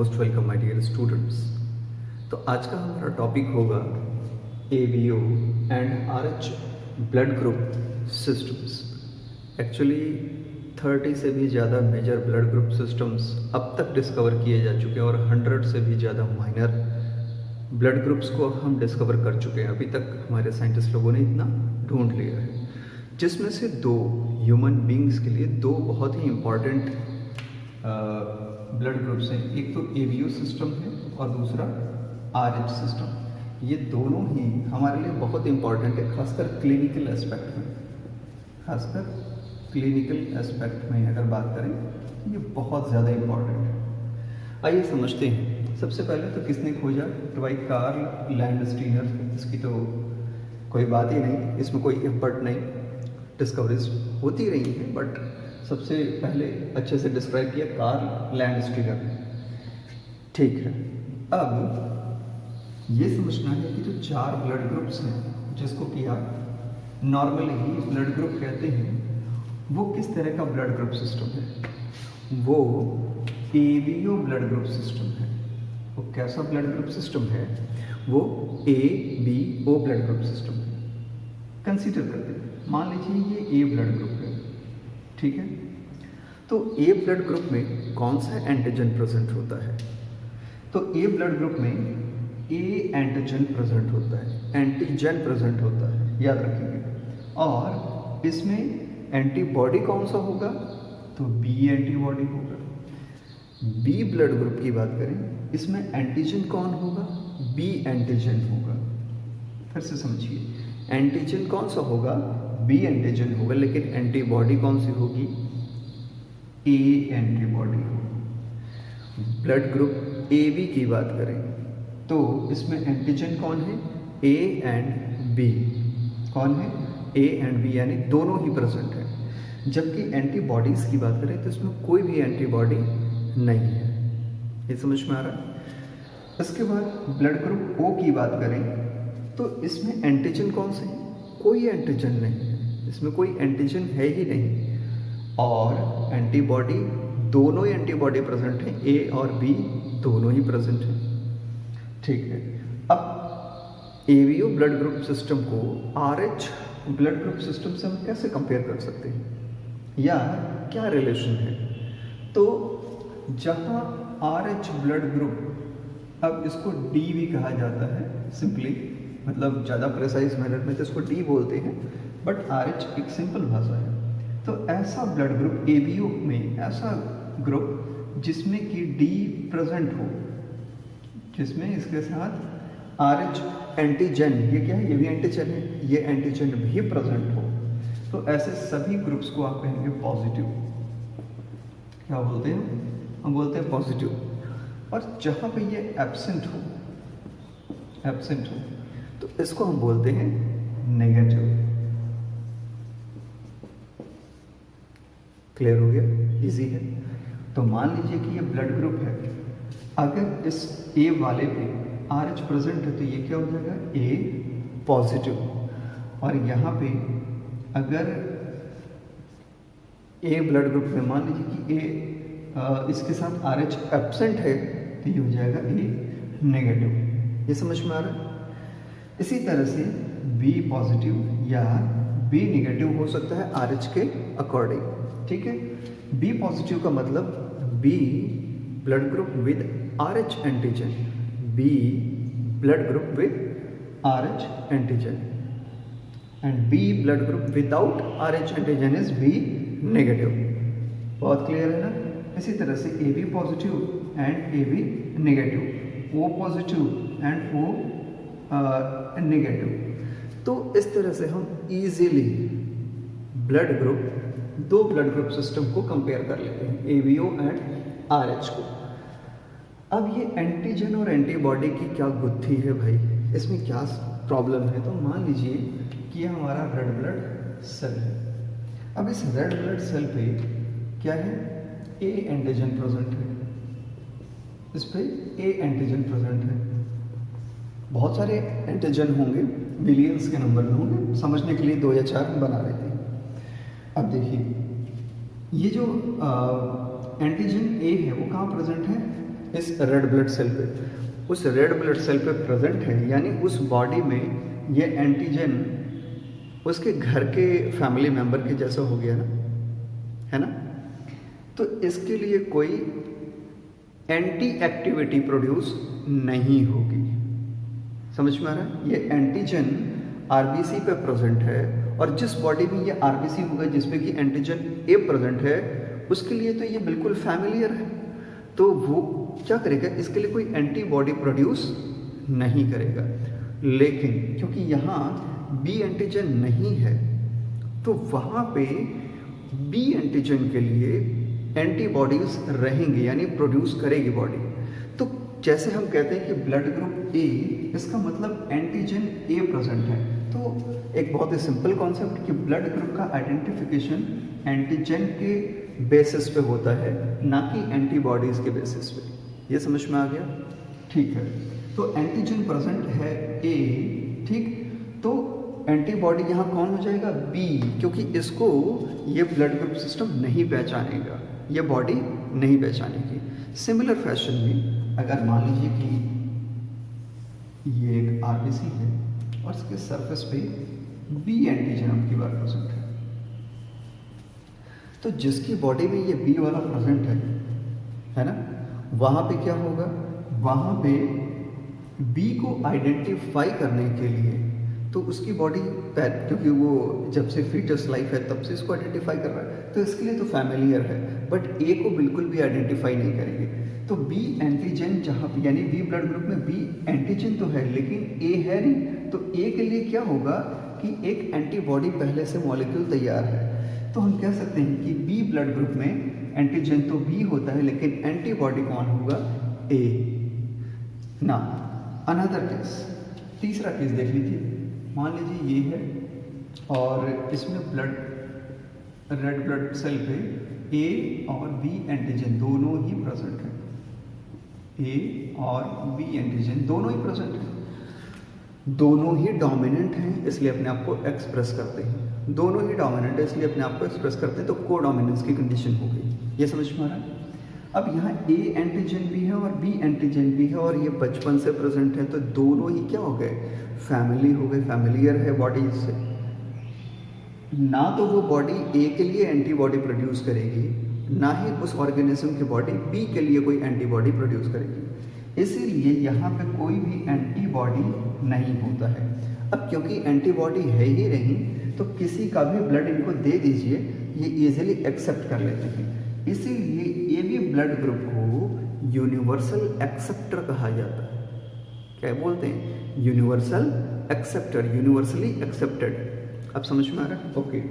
Most welcome my dear students. तो आज का हमारा टॉपिक होगा ABO and RH blood group systems. Actually 30 से भी ज़्यादा मेजर ब्लड ग्रुप सिस्टम्स अब तक डिस्कवर किए जा चुके हैं और 100 से भी ज़्यादा माइनर ब्लड ग्रुप्स को हम डिस्कवर कर चुके हैं। अभी तक हमारे साइंटिस्ट लोगों ने इतना ढूंढ लिया है, जिसमें से दो ह्यूमन बींग्स के लिए दो बहुत ही इम्पॉर्टेंट ब्लड ग्रुप्स हैं। एक तो ABO सिस्टम है और दूसरा RH सिस्टम। ये दोनों ही हमारे लिए बहुत इम्पॉर्टेंट है, खासकर क्लिनिकल एस्पेक्ट में। खासकर क्लिनिकल एस्पेक्ट में अगर बात करें तो ये बहुत ज़्यादा इम्पॉर्टेंट है। आइए समझते हैं। सबसे पहले तो किसने खोजा? तो भाई कार्ल लैंडस्टीनर। इसकी तो कोई बात ही नहीं, इसमें कोई इफ बट नहीं, डिस्कवरीज होती रही हैं, बट सबसे पहले अच्छे से डिस्क्राइब किया कार्ल लैंडस्टीनर ने। ठीक है, अब ये समझना है कि जो चार ब्लड ग्रुप्स हैं जिसको कि आप नॉर्मली ही ब्लड ग्रुप कहते हैं, वो किस तरह का ब्लड ग्रुप सिस्टम है? वो ABO ब्लड ग्रुप सिस्टम है। वो कैसा ब्लड ग्रुप सिस्टम है? वो ABO ब्लड ग्रुप सिस्टम है। कंसीडर करते हैं, मान लीजिए ये A ब्लड ग्रुप है, ठीक है। तो A ब्लड ग्रुप में कौन सा एंटीजन प्रेजेंट होता है? तो A ब्लड ग्रुप में A एंटीजन प्रेजेंट होता है, एंटीजन प्रेजेंट होता है, याद रखिए। और इसमें एंटीबॉडी कौन सा होगा? तो B एंटीबॉडी होगा। B ब्लड ग्रुप की बात करें, इसमें एंटीजन कौन होगा? B एंटीजन होगा। फिर से समझिए, एंटीजन कौन सा होगा? B एंटीजन होगा, लेकिन एंटीबॉडी कौन सी होगी? A एंटीबॉडी होगी। ब्लड ग्रुप AB की बात करें तो इसमें एंटीजन कौन है? A and B। कौन है? A एंड B, यानी दोनों ही प्रेजेंट है। जबकि एंटीबॉडीज की बात करें तो इसमें कोई भी एंटीबॉडी नहीं है। ये समझ में आ रहा है? इसके बाद ब्लड ग्रुप O की बात करें तो इसमें एंटीजन कौन से है? कोई एंटीजन नहीं है, इसमें कोई एंटीजन है ही नहीं। और एंटीबॉडी, दोनों ही एंटीबॉडी प्रेजेंट है, A और B दोनों ही प्रेजेंट है, ठीक है। अब ABO ब्लड ग्रुप सिस्टम को RH ब्लड ग्रुप सिस्टम से हम कैसे कंपेयर कर सकते हैं, या क्या रिलेशन है? तो जहाँ RH ब्लड ग्रुप, अब इसको D भी कहा जाता है सिंपली, मतलब ज़्यादा प्रिसाइज मैनर में तो इसको D बोलते हैं, बट RH एक सिंपल भाषा है। तो ऐसा ब्लड ग्रुप ABO में, ऐसा ग्रुप जिसमें कि D प्रेजेंट हो, जिसमें इसके साथ RH एंटीजन, ये क्या है? ये भी एंटीजन है, ये एंटीजन भी प्रेजेंट हो, तो ऐसे सभी ग्रुप्स को आप कहेंगे पॉजिटिव। क्या बोलते हैं? हम बोलते हैं पॉजिटिव। और जहाँ पे ये एब्सेंट हो, तो इसको हम बोलते हैं नेगेटिव। क्लियर हो गया? इजी है। तो मान लीजिए कि ये ब्लड ग्रुप है, अगर इस A वाले पे RH प्रेजेंट है तो ये क्या हो जाएगा? A positive. और यहाँ पे अगर A ब्लड ग्रुप में मान लीजिए कि इसके साथ RH एब्सेंट है तो ये हो जाएगा A नेगेटिव। ये समझ में आ रहा है? इसी तरह से B पॉजिटिव या B नेगेटिव हो सकता है RH के अकॉर्डिंग, ठीक है। B पॉजिटिव का मतलब B blood group with RH antigen, B blood group with RH antigen, and B blood group without RH antigen is B negative. बहुत क्लियर है ना? इसी तरह से AB positive and AB negative, O positive and O negative. तो इस तरह से हम इजीली ब्लड ग्रुप, दो ब्लड ग्रुप सिस्टम को कंपेयर कर लेते हैं, ABO एंड RH को। अब ये एंटीजन और एंटीबॉडी की क्या गुत्थी है भाई, इसमें क्या प्रॉब्लम है? तो मान लीजिए कि ये हमारा रेड ब्लड सेल है। अब इस रेड ब्लड सेल पे क्या है? A एंटीजन प्रेजेंट है, इस पे A एंटीजन प्रेजेंट है। बहुत सारे एंटीजन होंगे, बिलियंस के नंबर में होंगे, समझने के लिए 2 या 4 बना रहे थे। अब देखिए, ये जो एंटीजन A है वो कहाँ प्रेजेंट है? इस रेड ब्लड सेल पे, उस रेड ब्लड सेल पे प्रेजेंट है, यानी उस बॉडी में ये एंटीजन उसके घर के फैमिली मेंबर के जैसा हो गया ना, है ना। तो इसके लिए कोई एंटी एक्टिविटी प्रोड्यूस नहीं होगी। समझ में आ रहा है? ये एंटीजन आरबीसी पे प्रेजेंट है, और जिस बॉडी में ये आरबीसी होगा जिसमें कि एंटीजन ए प्रेजेंट है, उसके लिए तो ये बिल्कुल फैमिलियर है। तो वो क्या करेगा, इसके लिए कोई एंटीबॉडी प्रोड्यूस नहीं करेगा। लेकिन क्योंकि यहाँ बी एंटीजन नहीं है, तो वहाँ पे बी एंटीजन के लिए एंटीबॉडीज रहेंगे, यानी प्रोड्यूस करेगी बॉडी। तो जैसे हम कहते हैं कि ब्लड ग्रुप ए, इसका मतलब एंटीजन ए प्रेजेंट है। तो एक बहुत ही सिंपल कॉन्सेप्ट कि ब्लड ग्रुप का आइडेंटिफिकेशन एंटीजन के बेसिस पे होता है, ना कि एंटीबॉडीज के बेसिस पे। ये समझ में आ गया? ठीक है। तो एंटीजन प्रेजेंट है ए, ठीक। तो एंटीबॉडी यहाँ कौन हो जाएगा? बी, क्योंकि इसको ये ब्लड ग्रुप सिस्टम नहीं पहचानेगा, ये बॉडी नहीं पहचानेगी। सिमिलर फैशन में अगर मान लीजिए कि ये एक आरबीसी है और इसके सरफेस पे बी एंटीजन आपकी बार प्रेजेंट है, तो जिसकी बॉडी में ये बी वाला प्रेजेंट है ना, वहाँ पे क्या होगा, वहाँ पे बी को आइडेंटिफाई करने के लिए तो उसकी बॉडी, क्योंकि वो जब से फीटस लाइफ है तब से इसको आइडेंटिफाई कर रहा है, तो इसके लिए तो फैमिलियर है, बट ए को बिल्कुल भी आइडेंटिफाई नहीं करेंगे। तो बी एंटीजन जहाँ पे, यानी बी ब्लड ग्रुप में बी एंटीजन तो है लेकिन ए है नहीं, तो ए के लिए क्या होगा कि एक एंटीबॉडी पहले से मॉलिक्यूल तैयार है। तो हम कह सकते हैं कि बी ब्लड ग्रुप में एंटीजन तो बी होता है, लेकिन एंटीबॉडी कौन होगा? ए ना। अनदर केस, तीसरा केस देख लीजिए। मान लीजिए ये है और इसमें रेड ब्लड सेल पे ए और बी एंटीजन दोनों ही प्रेजेंट है। ए और बी एंटीजन दोनों ही प्रेजेंट है, दोनों ही डोमिनेंट हैं, इसलिए अपने आप को एक्सप्रेस करते हैं। दोनों ही डोमिनेंट है इसलिए अपने आप को एक्सप्रेस करते हैं, तो को डोमिनेंस की कंडीशन हो गई। ये समझ में आ रहा है? अब यहाँ ए एंटीजन भी है और बी एंटीजन भी है और ये बचपन से प्रेजेंट है, तो दोनों ही क्या हो गए? फैमिली हो गए, फैमिलियर है बॉडी से। ना तो वो बॉडी ए के लिए एंटीबॉडी प्रोड्यूस करेगी, ना ही उस ऑर्गेनिज्म की बॉडी बी के लिए कोई एंटीबॉडी प्रोड्यूस करेगी। इसीलिए यहाँ पे कोई भी एंटीबॉडी नहीं होता है। अब क्योंकि एंटीबॉडी है ही नहीं, तो किसी का भी ब्लड इनको दे दीजिए, ये इजीली एक्सेप्ट कर लेते हैं। इसीलिए ए बी ब्लड ग्रुप को यूनिवर्सल एक्सेप्टर कहा जाता है। क्या बोलते हैं? Universal acceptor, universally accepted. अब समझ में आ रहा है? ओके।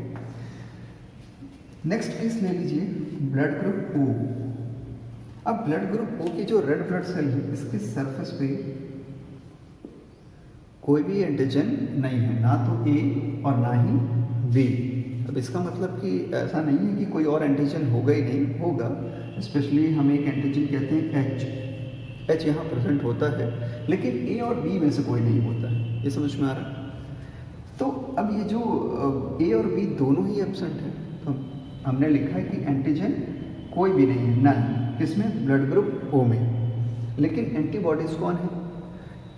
नेक्स्ट केस ले लीजिए, ब्लड ग्रुप ओ। अब ब्लड ग्रुप ओ की जो रेड ब्लड सेल है, इसके सरफेस पे कोई भी एंटीजन नहीं है, ना तो ए और ना ही बी। अब इसका मतलब कि ऐसा नहीं है कि कोई और एंटीजन होगा ही नहीं, होगा। स्पेशली हम एक एंटीजन कहते हैं एच, एच यहाँ प्रेजेंट होता है, लेकिन ए और बी में से कोई नहीं होता है। ये समझ में आ रहा है? तो अब ये जो ए और बी दोनों ही एब्सेंट है, तो हमने लिखा है कि एंटीजन कोई भी नहीं है, नन। किसमें? ब्लड ग्रुप ओ में। लेकिन एंटीबॉडीज कौन है?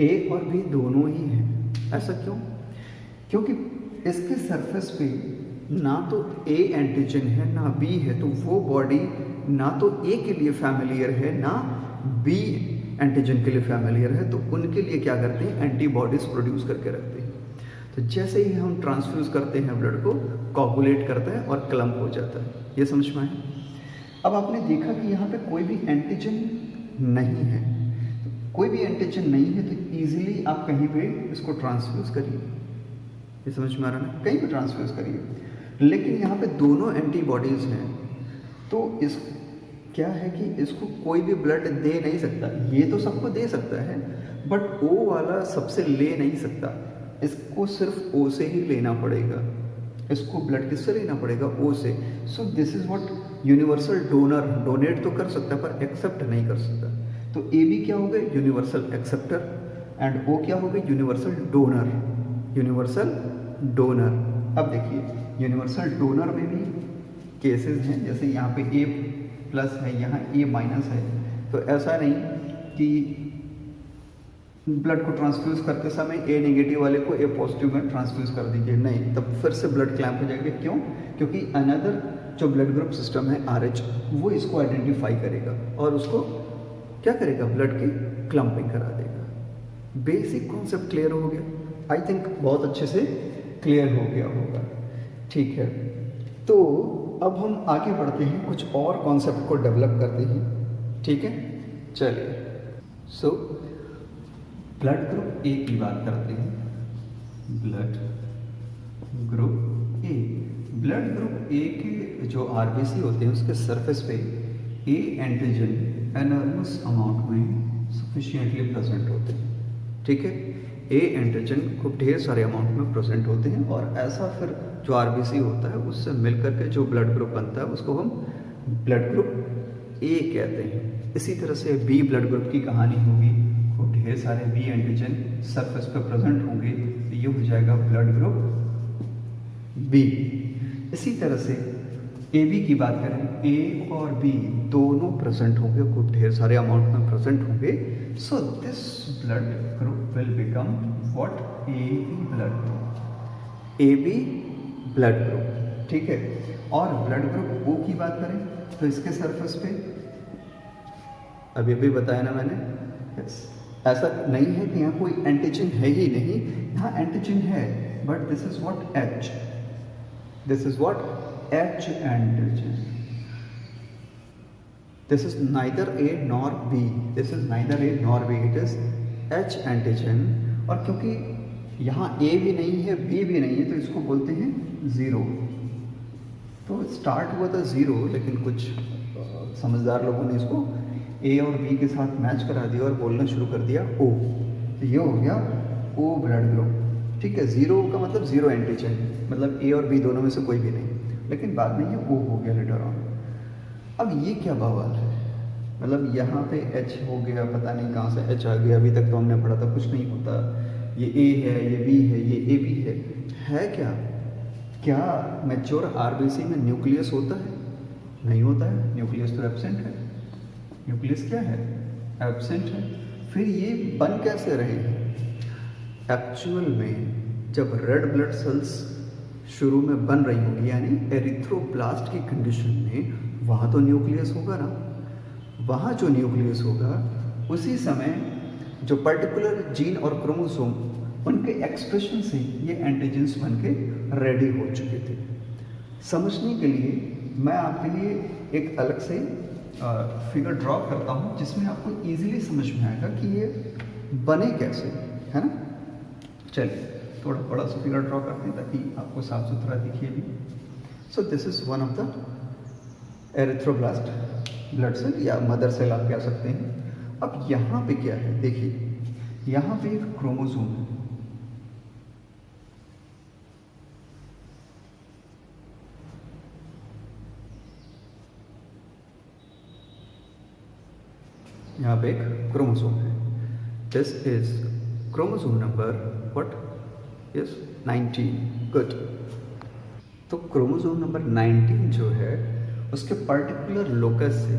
ए और बी दोनों ही हैं। ऐसा क्यों? क्योंकि इसके सरफेस पे ना तो ए एंटीजन है ना बी है, तो वो बॉडी ना तो ए के लिए फैमिलियर है ना बी एंटीजन के लिए फैमिलियर है, तो उनके लिए क्या करते हैं? एंटीबॉडीज प्रोड्यूस करके रखते हैं। तो जैसे ही हम ट्रांसफ्यूज करते हैं ब्लड को, कोगुलेट करता है और क्लम्प हो जाता है। ये समझ में आया? अब आपने देखा कि यहाँ पे कोई भी एंटीजन नहीं है, कोई भी एंटीजन नहीं है, तो इजीली आप कहीं पे इसको ट्रांसफ्यूज करिए। ये समझ में आ रहा है ना? कहीं पे ट्रांसफ्यूज करिए, लेकिन यहाँ पे दोनों एंटीबॉडीज हैं, तो इस क्या है कि इसको कोई भी ब्लड दे नहीं सकता। ये तो सबको दे सकता है, बट ओ वाला सबसे ले नहीं सकता। इसको सिर्फ ओ से ही लेना पड़ेगा। इसको ब्लड किससे लेना पड़ेगा? ओ से। सो this is what universal donor, donate तो कर सकता है पर एक्सेप्ट नहीं कर सकता। तो ए बी क्या हो गए? यूनिवर्सल एक्सेप्टर, एंड ओ क्या हो गए? Universal donor. Universal donor. अब देखिए, यूनिवर्सल डोनर में भी केसेस हैं, जैसे यहाँ पे ए प्लस है, यहाँ ए माइनस है, तो ऐसा नहीं कि ब्लड को ट्रांसफ्यूज करते समय ए नेगेटिव वाले को ए पॉजिटिव में ट्रांसफ्यूज कर दीजिए, नहीं, तब फिर से ब्लड क्लैम्प हो जाएगा। क्यों? क्योंकि अनदर जो ब्लड ग्रुप सिस्टम है RH, वो इसको आइडेंटिफाई करेगा और उसको क्या करेगा, ब्लड की क्लम्पिंग करा देगा। बेसिक कॉन्सेप्ट क्लियर हो गया? आई थिंक बहुत अच्छे से क्लियर हो गया होगा। ठीक है, तो अब हम आगे बढ़ते हैं, कुछ और कॉन्सेप्ट को डेवलप करते हैं। ठीक है, चलिए। सो ब्लड ग्रुप ए की बात करते हैं। ब्लड ग्रुप ए, ब्लड ग्रुप ए के जो आरबीसी होते हैं उसके सरफेस पे ए एंटीजन एनॉर्मस अमाउंट में सफिशिएंटली प्रेजेंट होते हैं। ठीक है, ए एंटीजन खूब ढेर सारे अमाउंट में प्रेजेंट होते हैं और ऐसा फिर जो आरबीसी होता है उससे मिल करके जो ब्लड ग्रुप बनता है उसको हम ब्लड ग्रुप ए कहते हैं। इसी तरह से बी ब्लड ग्रुप की कहानी होगी, खूब ढेर सारे बी एंटीजन सरफेस पे प्रेजेंट होंगे, तो ये हो जाएगा ब्लड ग्रुप बी। इसी तरह से ए बी की बात करें, ए और बी दोनों प्रेजेंट होंगे, खूब ढेर सारे अमाउंट में प्रेजेंट होंगे। So this blood group will become what, A B blood group, A B blood group. ठीक है, और ब्लड ग्रुप ओ की बात करें तो इसके सरफेस पे अभी बताया ना मैंने, yes, ऐसा नहीं है कि यहाँ कोई एंटीजन है ही नहीं, यहाँ एंटीजन है, but this is what H, this is what H antigen. This is neither A nor B. This is neither A nor B. It is H antigen. और क्योंकि यहाँ A भी नहीं है B भी नहीं है तो इसको बोलते हैं ज़ीरो। तो स्टार्ट हुआ था ज़ीरो, लेकिन कुछ समझदार लोगों ने इसको A और B के साथ मैच करा दिया और बोलना शुरू कर दिया O। तो ये हो गया O ब्लड ग्रुप। ठीक है, ज़ीरो का मतलब ज़ीरो एंटीजन, मतलब A और B दोनों में से कोई भी नहीं, लेकिन बाद में ये O हो गया लेटर ऑन। अब ये क्या बवाल है, मतलब यहाँ पे H हो गया, पता नहीं कहाँ से H आ गया, अभी तक तो हमने पढ़ा था कुछ नहीं होता, ये A है, ये B है, ये AB है क्या? क्या मैच्योर आरबीसी में न्यूक्लियस होता है? नहीं होता है, न्यूक्लियस तो एब्सेंट है। न्यूक्लियस क्या है? एब्सेंट है। फिर ये बन कैसे रहे हैं? एक्चुअल में जब रेड ब्लड सेल्स शुरू में बन रही होगी, यानी एरिथ्रोब्लास्ट की कंडीशन में, वहाँ तो न्यूक्लियस होगा ना, वहाँ जो न्यूक्लियस होगा उसी समय जो पर्टिकुलर जीन और क्रोमोसोम, उनके एक्सप्रेशन से ये एंटीजेंस बन के रेडी हो चुके थे। समझने के लिए मैं आपके लिए एक अलग से फिगर ड्रॉ करता हूँ जिसमें आपको इजीली समझ में आएगा कि ये बने कैसे, है ना। चलिए थोड़ा बड़ा सा फिगर ड्रॉ करते हैं ताकि आपको साफ सुथरा दिखे भी। So this is one of the erythroblast blood cell या मदर सेल आप कह सकते हैं। अब यहाँ पे क्या है, देखिए यहाँ पे एक क्रोमोसोम है, यहाँ पे एक क्रोमोसोम है। This is chromosome number what, yes 19, good. तो क्रोमोसोम नंबर 19 जो है उसके पर्टिकुलर लोकस से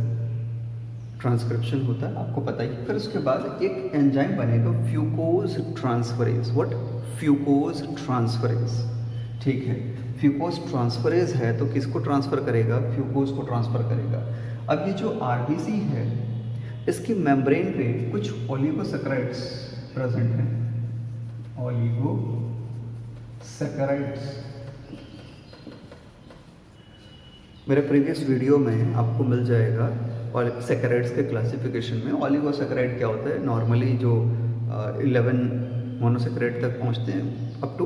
ट्रांसक्रिप्शन होता है, आपको पता ही। फिर उसके बाद एक एंजाइम बनेगा fucose transferase, what, fucose transferase. ठीक है, फ्यूकोज ट्रांसफरेज है तो किसको ट्रांसफर करेगा? फ्यूकोज को ट्रांसफर करेगा। अब ये जो आरबीसी है इसकी मेम्ब्रेन पे कुछ ओलिगोसैकेराइड्स प्रेजेंट हैं, ओलिगोसैकेराइड्स। मेरे प्रीवियस वीडियो में आपको मिल जाएगा और सैकेराइड्स के क्लासिफिकेशन में ओलिगोसैकेराइड क्या होता है। नॉर्मली जो 11 मोनोसैकेराइड तक पहुंचते हैं अप टू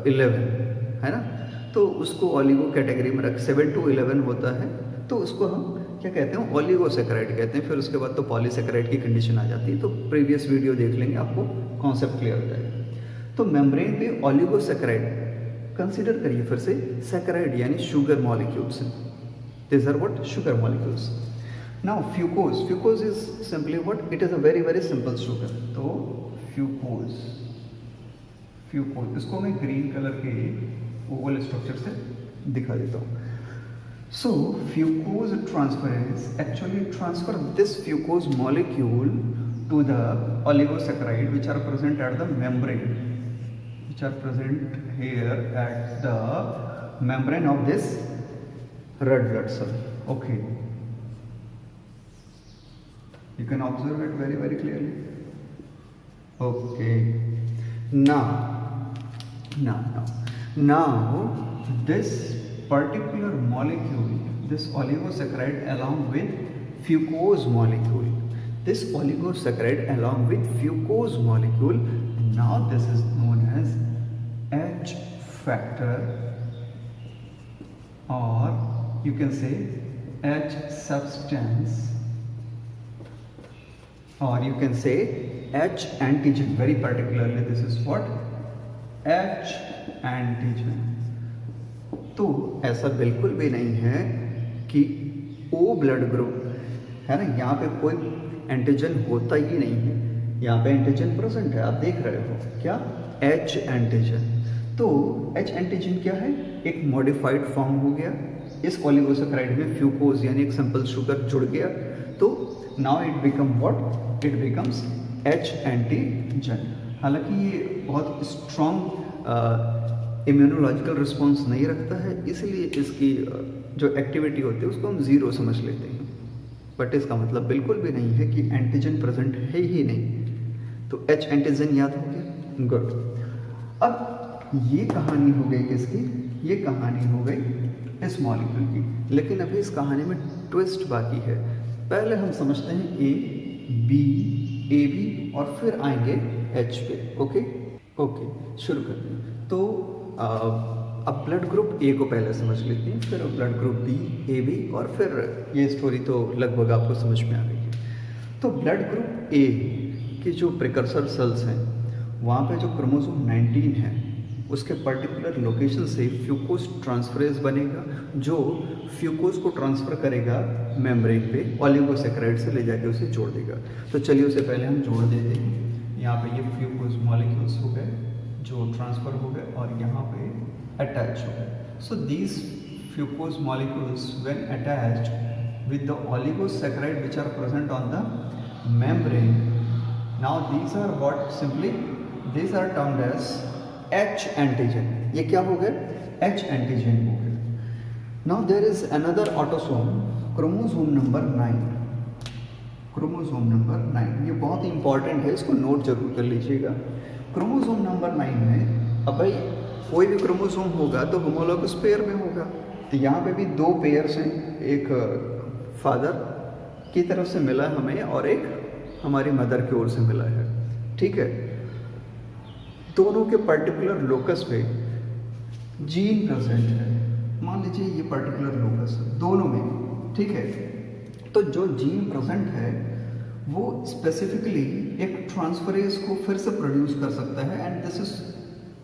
11, है ना, तो उसको ओलिगो कैटेगरी में रख, 7 to 11 होता है तो उसको हम क्या कहते हैं? ओलिगोसैकेराइड कहते हैं। फिर उसके बाद तो पॉलीसैकेराइड की कंडीशन आ जाती है, तो प्रीवियस वीडियो देख लेंगे, आपको कॉन्सेप्ट क्लियर हो जाएगा। तो मेम्ब्रेन पे ओलिगोसैकेराइड कंसीडर करिए, फिर से सैकेराइड यानी sugar molecules, this are what, sugar molecules. Now fucose is simply what, it is a very very simple sugar. तो फ्यूकोज इसको मैं ग्रीन कलर के ओवल स्ट्रक्चर से दिखा देता हूँ। So fucose transferase actually transfer this fucose molecule to the oligosaccharide which are present at the membrane, which are present here at the membrane of this red blood cell. Okay, you can observe it very, very clearly. Okay, now this particular molecule, this oligosaccharide along with fucose molecule, now this is known as H factor, or you can say H substance, or you can say H antigen. Very particularly this is what H antigen. तो ऐसा बिल्कुल भी नहीं है कि O blood group है ना, यहाँ पे कोई एंटीजन होता ही नहीं है, यहाँ पे एंटीजन प्रेजेंट है, आप देख रहे हो क्या, H एंटीजन। तो H एंटीजन क्या है, एक मॉडिफाइड फॉर्म हो गया, इस ओलिगोसैकेराइड में फ्यूकोज यानी एक सिंपल शुगर जुड़ गया, तो now it become what, it becomes H antigen. हालांकि ये बहुत स्ट्रॉन्ग इम्यूनोलॉजिकल रिस्पॉन्स नहीं रखता है, इसलिए इसकी जो एक्टिविटी होती है उसको हम ज़ीरो समझ लेते हैं, बट इसका मतलब बिल्कुल भी नहीं है कि एंटीजन प्रेजेंट है ही नहीं। तो H एंटीजन याद हो गया, गुड। अब ये कहानी हो गई किसकी, ये कहानी हो गई इस मॉलिक्यूल की, लेकिन अभी इस कहानी में ट्विस्ट बाकी है। पहले हम समझते हैं A, B, AB और फिर आएंगे H पे। ओके, शुरू करते हैं। तो अब ब्लड ग्रुप ए को पहले समझ लेते हैं, फिर blood group B, A B, और फिर ये स्टोरी तो लगभग आपको समझ में आ गई है। तो ब्लड ग्रुप ए की जो प्रिकर्सर सेल्स हैं, वहाँ पे जो क्रोमोसोम 19 है उसके पर्टिकुलर लोकेशन से फ्यूकोज ट्रांसफरेज बनेगा, जो फ्यूकोज को ट्रांसफ़र करेगा मेम्ब्रेन पे, ओलिगोसैकेराइड से ले जाके उसे जोड़ देगा। तो चलिए उसे पहले हम जोड़ देते हैं। यहाँ पे ये फ्यूकोज मॉलिक्यूल्स हो गए जो ट्रांसफ़र हो गए और यहाँ पे अटैच हो गए। So these fucose molecules when attached with the oligosaccharide which are present on the membrane, now these are what, simply these are termed as H antigen. ये क्या हो गए, H एंटीजन हो गए। Now there is another autosome, chromosome number 9, chromosome number 9, ये बहुत important है, इसको नोट जरूर कर लीजिएगा। क्रोमोसोम नंबर 9 में, अब भाई कोई भी क्रोमोसोम होगा तो होमोलॉगस पेयर में होगा, तो यहाँ पे भी दो पेयर्स हैं, एक फादर की तरफ से मिला हमें और एक हमारी मदर की ओर से मिला है, ठीक है। दोनों के पर्टिकुलर लोकस पे जीन प्रेजेंट है, मान लीजिए ये पर्टिकुलर लोकस दोनों में, ठीक है। तो जो जीन प्रेजेंट है वो स्पेसिफिकली एक ट्रांसफरेज को फिर से प्रोड्यूस कर सकता है, and this is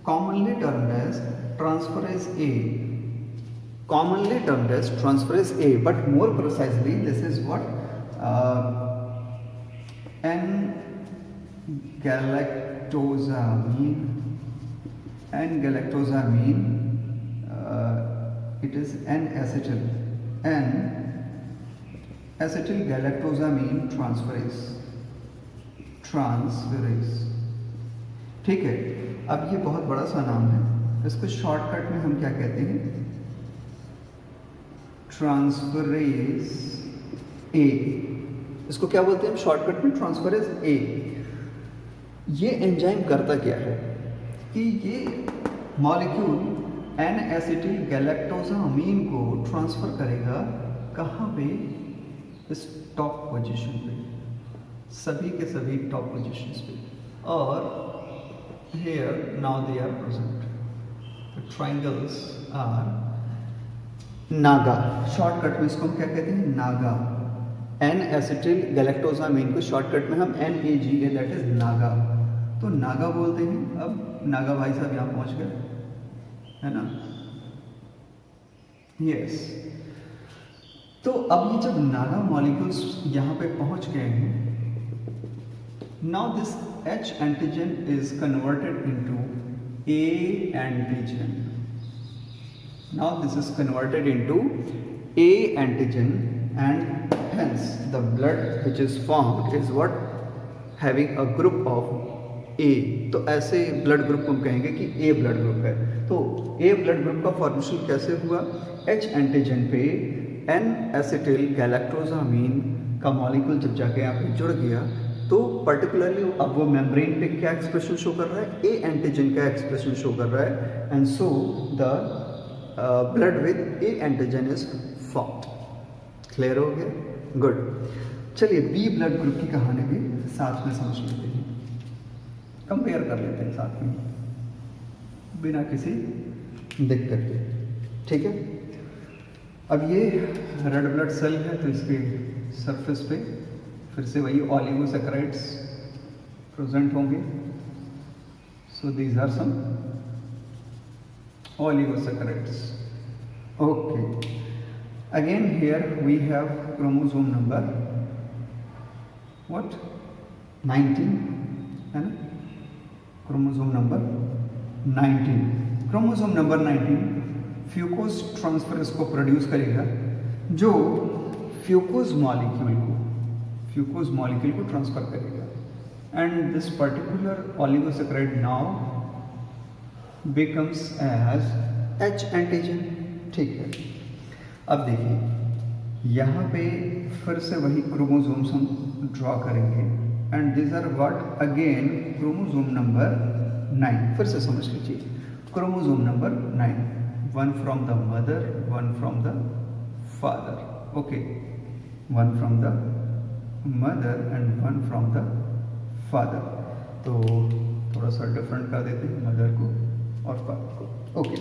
commonly termed as transferase A, commonly termed as transferase A, but more precisely this is what, an galactosamine, it is N-acetyl galactosamine transferase, ठीक है। अब ये बहुत बड़ा सा नाम है, इसको शॉर्टकट में हम क्या कहते हैं, ट्रांसफरेज ए, इसको क्या बोलते हैं हम शॉर्टकट में, ट्रांसफरेज ए। ये एंजाइम करता क्या है कि ये मॉलिक्यूल N-acetyl galactosamine को ट्रांसफ़र करेगा कहाँ पे, इस टॉप पोजीशन पे, सभी के सभी टॉप पोजीशंस पे, और here now they are present, the triangles are Naga, shortcut में इसको हम क्या कहते हैं, नागा। N-acetyl galactosamine को शॉर्टकट में हम NAGA, दैट इज नागा, तो नागा बोलते हैं। अब नागा भाई साहब यहाँ पहुँच गए, है ना, यस। तो अब ये जब नागा मॉलिक्यूल्स यहाँ पे पहुँच गए हैं, now this H antigen is converted into A antigen, now this is converted into A antigen, and hence the blood which is formed is what, having a group of A, तो ऐसे blood group को हम कहेंगे कि ए blood group है। तो ए blood group का formation कैसे हुआ? एच एंटीजन पे एन एसिटिल गैलेक्टोजामीन का मॉलिक्यूल जब जाके यहाँ पे जुड़ गया तो पर्टिकुलरली अब वो मेम्ब्रेन पे क्या एक्सप्रेशन शो कर रहा है? ए एंटीजन का एक्सप्रेशन शो कर रहा है, and so the blood with A antigen is formed. Clear हो गया? गुड। चलिए बी ब्लड ग्रुप की कहानी भी साथ में समझ लेते हैं, कंपेयर कर लेते हैं साथ में बिना किसी दिक्कत के। ठीक है, अब ये रेड ब्लड सेल है तो इसके सरफेस पे फिर से वही ऑलिगोसैकेराइड्स प्रेजेंट होंगे। So these are some oligosaccharides. Okay, again here we have chromosome number what 19 है ना, chromosome number 19। Chromosome number 19 fucose transferase को प्रोड्यूस करेगा जो फ्यूकोज मॉलिक्यूल को ट्रांसफर करेगा, and this particular oligosaccharide now becomes as H antigen. ठीक है, अब देखिए यहाँ पे फिर से वही क्रोमोसोम्स हम ड्रॉ करेंगे, and this are what again chromosome number 9। फिर से समझ लीजिए, chromosome number 9, one from the mother, one from the father. Okay, one from the mother and one from the father. तो थोड़ा सा डिफरेंट कर देते हैं मदर को और फादर को। Okay,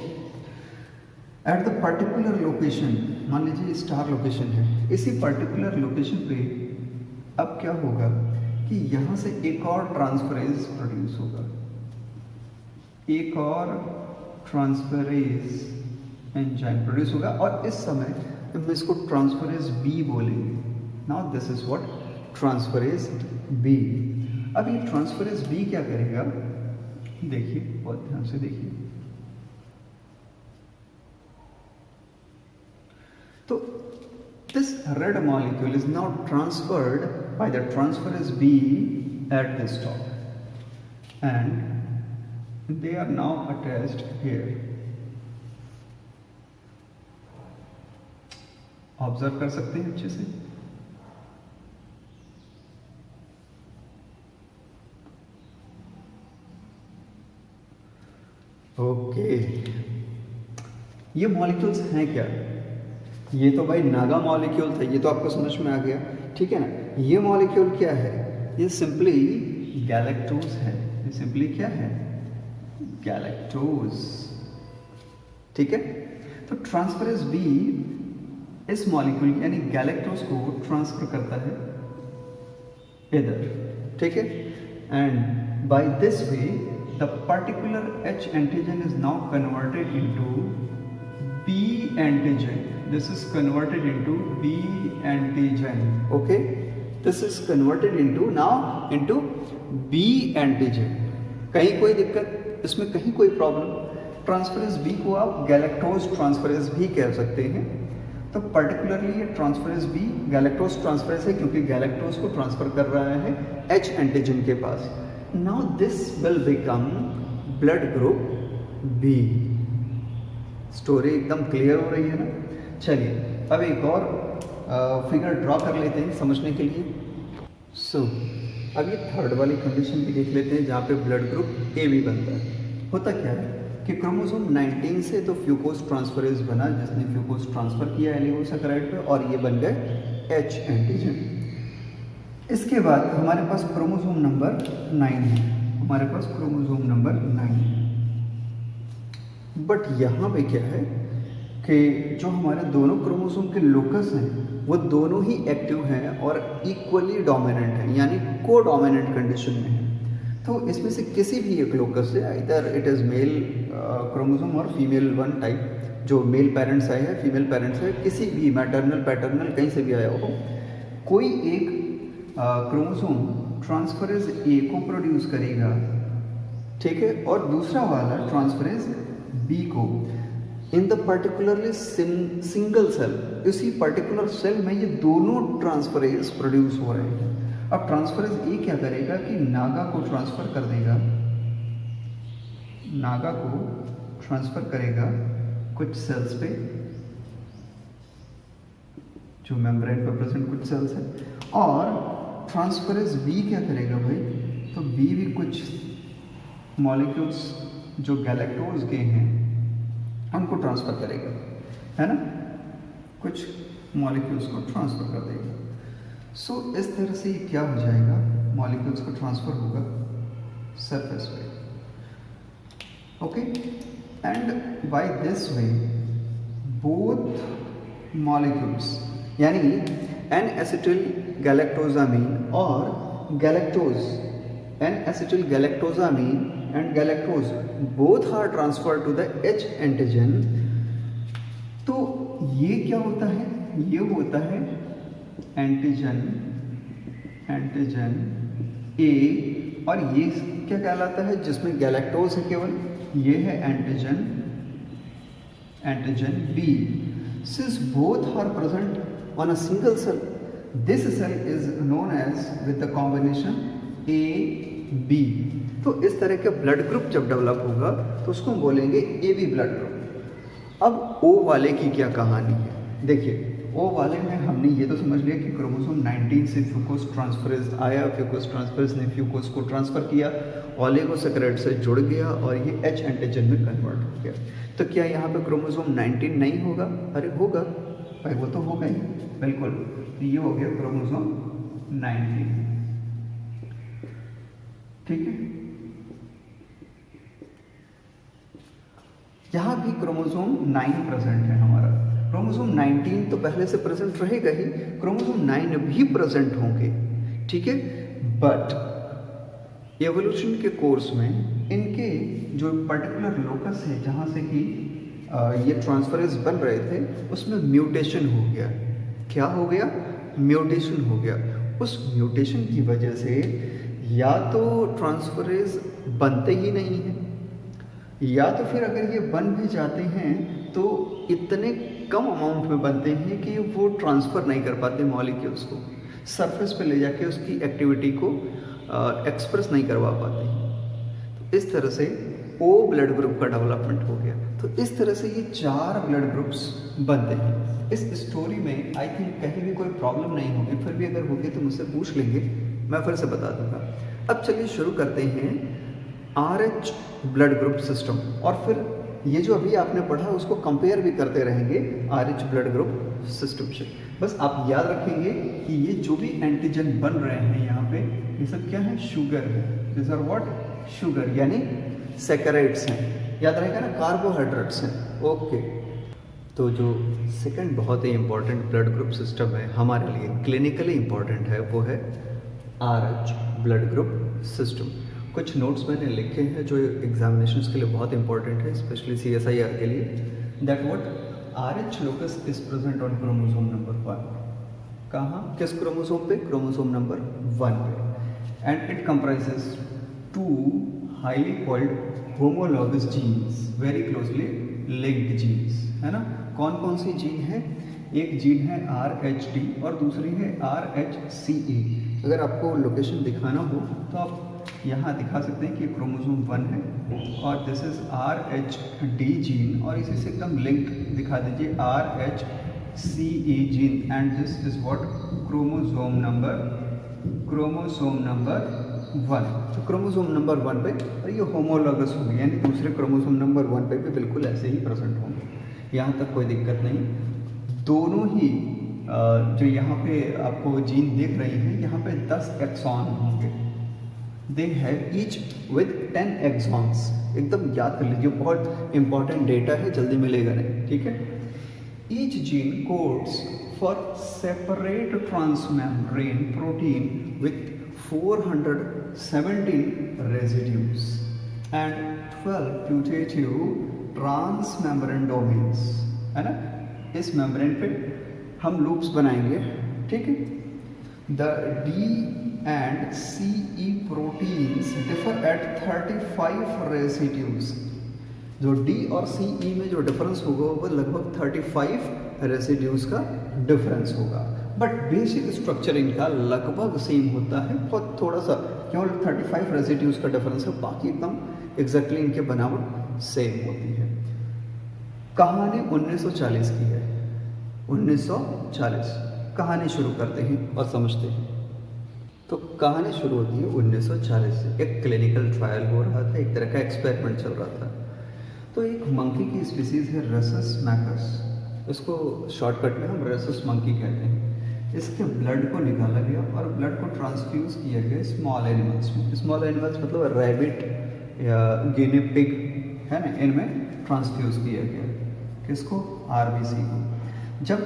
at the particular location, मान लीजिए स्टार लोकेशन है, इसी पर्टिकुलर लोकेशन पे अब क्या होगा कि यहाँ से एक और ट्रांसफरेज प्रोड्यूस होगा, एक और ट्रांसफरेज एंजाइम प्रोड्यूस होगा, और इस समय हम इसको ट्रांसफरेज बी बोलेंगे। Now this is what transferase B. अब ये ट्रांसफरेज बी क्या करेगा? देखिए, बहुत ध्यान से देखिए। तो this red molecule is now transferred by the transferase B at this stop, and they are now attached here. Observe कर सकते हैं अच्छे से। ओके, ये मॉलिक्यूल्स हैं क्या? ये तो भाई नागा मॉलिक्यूल था, ये तो आपको समझ में आ गया, ठीक है ना। ये मॉलिक्यूल क्या है? ये सिंपली गैलेक्टोज है। ये सिंपली क्या है? गैलेक्टोज। ठीक है, तो ट्रांसफरेज बी इस मॉलिक्यूल यानी गैलेक्टोज को ट्रांसफर करता है इधर, ठीक है, and by this way the particular H antigen is now converted into B antigen. This is converted into B antigen. Okay, this is converted into now into B antigen. कहीं कोई दिक्कत इसमें, कहीं कोई प्रॉब्लम? ट्रांसफरेज B को आप galactose transferase भी कह सकते हैं। तो पर्टिकुलरली ये ट्रांसफरेज B गैलेक्टोज ट्रांसफरेज है क्योंकि गैलेक्टोज को ट्रांसफर कर रहा है H एंटीजन के पास। Now this will become blood group B। Story एकदम क्लियर हो रही है ना। चलिए अब एक और फिगर ड्रॉ कर लेते हैं समझने के लिए। सो अब ये थर्ड वाली कंडीशन भी देख लेते हैं जहाँ पे ब्लड ग्रुप ए भी बनता है। होता क्या है कि क्रोमोसोम 19 से तो फ्यूकोज ट्रांसफरेज बना, जिसने फ्यूकोज ट्रांसफर किया एलिगोसैकेराइड पे, और ये बन गए एच एंटीजन। इसके बाद हमारे पास क्रोमोसोम नंबर 9 है, हमारे पास क्रोमोसोम नंबर 9। बट यहाँ पे क्या है कि जो हमारे दोनों क्रोमोसोम के लोकस हैं वो दोनों ही एक्टिव हैं और इक्वली डोमिनेंट हैं, यानी को डोमिनेंट कंडीशन में हैं। तो इसमें से किसी भी एक लोकस से, इधर इट इज़ मेल क्रोमोसोम और फीमेल वन टाइप, जो मेल पेरेंट्स आए हैं, फीमेल पेरेंट्स है, किसी भी मैटरनल पैटर्नल कहीं से भी आया हो, कोई एक क्रोमोसोम ट्रांसफरेज ए को प्रोड्यूस करेगा, ठीक है, और दूसरा वाला ट्रांसफरेज बी को। In the particularly single cell, इसी पर्टिकुलर सेल में ये दोनों ट्रांसफरेज प्रोड्यूस हो रहे हैं। अब ट्रांसफरेज ए क्या करेगा कि नागा को ट्रांसफर कर देगा, नागा को ट्रांसफर करेगा कुछ सेल्स पे, जो मेम्ब्रेन पर प्रेजेंट कुछ सेल्स है, और ट्रांसफरेज बी क्या करेगा भाई, तो बी भी कुछ मॉलिक्यूल्स जो गैलेक्टोज के हैं उनको ट्रांसफर करेगा, है ना, कुछ मॉलिक्यूल्स को ट्रांसफर कर देगा। सो इस तरह से क्या हो जाएगा, मॉलिक्यूल्स को ट्रांसफर होगा सरफेस पे, okay, and by this way both molecules यानी एन एसिटिल गैलेक्टोजामीन और galactose, N acetyl galactosamine and galactose both are transfer to the H antigen. तो ये क्या होता है, ये होता है एंटीजन, एंटीजन ए, और ये क्या कहलाता है, जिसमें गैलेक्टोज है केवल, ये है antigen, antigen B. Since both are present on a single cell, this cell is known as with the combination A B। तो इस तरह के ब्लड ग्रुप जब डेवलप होगा तो उसको हम बोलेंगे AB ब्लड ग्रुप। अब O वाले की क्या कहानी है, देखिए O वाले में हमने ये तो समझ लिया कि क्रोमोसोम 19 से फ्यूकोस ट्रांसफरेज आया, फ्यूकोस ट्रांसफरेज ने फ्यूकोस को ट्रांसफर किया, ओलिगोसैकेराइड से जुड़ गया और ये H एंटीजन में कन्वर्ट हो गया। तो क्या यहाँ पे क्रोमोसोम 19 नहीं होगा, अरे होगा भाई, वो तो होगा ही, बिल्कुल। तो ये हो गया क्रोमोसोम 19, ठीक है। यहाँ भी क्रोमोसोम 9 प्रेजेंट है हमारा, क्रोमोसोम 19 तो पहले से प्रेजेंट रहेगा ही, क्रोमोसोम 9 भी प्रेजेंट होंगे, ठीक है। बट एवोल्यूशन के कोर्स में इनके जो पर्टिकुलर लोकस है जहाँ से कि ये ट्रांसफरेज बन रहे थे, उसमें म्यूटेशन हो गया। क्या हो गया, म्यूटेशन हो गया। उस म्यूटेशन की वजह से या तो ट्रांसफरेज बनते ही नहीं हैं, या तो फिर अगर ये बन भी जाते हैं तो इतने कम अमाउंट में बनते हैं कि वो ट्रांसफ़र नहीं कर पाते मॉलिक्यूल्स को, सरफेस पे ले जाके उसकी एक्टिविटी को एक्सप्रेस नहीं करवा पाते हैं। तो इस तरह से O ब्लड ग्रुप का डेवलपमेंट हो गया। तो इस तरह से ये 4 ब्लड ग्रुप्स बनते हैं। इस स्टोरी में आई थिंक कहीं भी कोई प्रॉब्लम नहीं होगी, फिर भी अगर होगी तो मुझसे पूछ लेंगे, मैं फिर से बता दूंगा। अब चलिए शुरू करते हैं RH ब्लड ग्रुप सिस्टम, और फिर ये जो अभी आपने पढ़ा उसको कंपेयर भी करते रहेंगे RH ब्लड ग्रुप सिस्टम से। बस आप याद रखेंगे कि ये जो भी एंटीजन बन रहे हैं यहाँ पे, ये सब क्या है, शुगर है। दिस आर व्हाट, शुगर, यानी सैकराइड्स हैं, याद रहेगा ना, कार्बोहाइड्रेट्स हैं, ओके। तो जो सेकंड बहुत ही इंपॉर्टेंट ब्लड ग्रुप सिस्टम है हमारे लिए, क्लिनिकली इंपॉर्टेंट है, वो है RH ब्लड ग्रुप सिस्टम। कुछ नोट्स मैंने लिखे हैं जो एग्जामिनेशंस के लिए बहुत इंपॉर्टेंट है, स्पेशली CSIR के लिए। That what, RH locus is present on chromosome number 1। कहाँ, किस क्रोमोसोम पे, क्रोमोसोम नंबर 1 पे। And it comprises 2 highly called homologous genes, very closely linked genes, है ना। कौन कौन सी जीन है, एक जीन है RHD और दूसरी है RHCA। अगर आपको लोकेशन दिखाना हो तो आप यहाँ दिखा सकते हैं कि क्रोमोसोम 1 है और दिस इज RHD जीन, और इसी से एकदम लिंक दिखा दीजिए RHCA gene, and this is what, chromosome number 1। तो क्रोमोसोम नंबर 1 पे, और ये होमोलॉगस होंगे, यानी दूसरे क्रोमोसोम नंबर 1 पे भी बिल्कुल ऐसे ही प्रेजेंट होंगे, यहाँ तक कोई दिक्कत नहीं। दोनों ही जो यहाँ पे आपको जीन देख रही हैं, यहाँ पे 10 एक्सॉन होंगे। They have each with 10 exons. एकदम याद कर लीजिए, बहुत इंपॉर्टेंट डेटा है, जल्दी मिलेगा नहीं, ठीक है। Each gene codes for separate transmembrane protein with 417 residues and 12 putative transmembrane domains, है ना। इस मेम्ब्रेन पे हम लूप्स बनाएंगे, ठीक है। The D and CE proteins differ at 35 residues. जो D और CE में जो डिफरेंस होगा वो लगभग 35 रेसिड्यूज का डिफरेंस होगा। बट बेसिक स्ट्रक्चर इनका लगभग सेम होता है, बहुत थोड़ा सा केवल 35 रेसिड्यूज का डिफरेंस है, बाकी एकदम एग्जैक्टली इनके बनावट सेम होती है। कहानी 1940 की है, 1940। कहानी शुरू करते हैं और समझते हैं। तो कहानी शुरू होती है 1940 से। एक क्लिनिकल ट्रायल हो रहा था, एक तरह का एक्सपेरिमेंट चल रहा था। तो एक मंकी की स्पीसीज है रसस मैकस, इसको शॉर्टकट में हम रसस मंकी कहते हैं। इसके ब्लड को निकाला गया और ब्लड को ट्रांसफ्यूज किया गया स्मॉल एनिमल्स में। स्मॉल एनिमल्स मतलब रैबिट या गिनी पिग है ना, इनमें ट्रांसफ्यूज किया गया। किसको? आरबीसी को। जब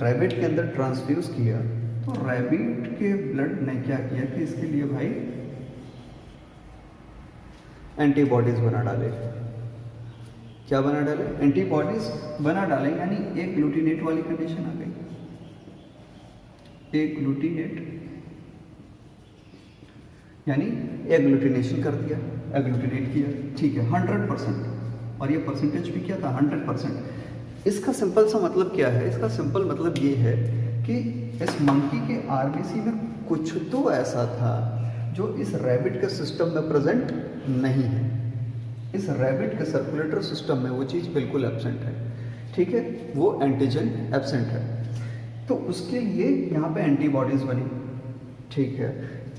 रैबिट के अंदर ट्रांसफ्यूज किया तो रैबिट के ब्लड ने क्या किया कि इसके लिए भाई एंटीबॉडीज बना डाले। क्या बना डाले? एंटीबॉडीज बना डाले, यानी एक ग्लूटिनेट वाली कंडीशन आ गई। एक ग्लूटिनेट यानी एग्लूटिनेशन कर दिया, एग्लूटिनेट किया, ठीक है 100%। और ये परसेंटेज भी क्या था? 100%। इसका सिंपल सा मतलब क्या है? इसका सिंपल मतलब ये है कि इस मंकी के आरबीसी में कुछ तो ऐसा था जो इस रैबिट के सिस्टम में प्रेजेंट नहीं है। इस रैबिट के सर्कुलेटरी सिस्टम में वो चीज़ बिल्कुल एब्सेंट है, ठीक है, वो एंटीजन एब्सेंट है। तो उसके लिए यहाँ पे एंटीबॉडीज बनी, ठीक है।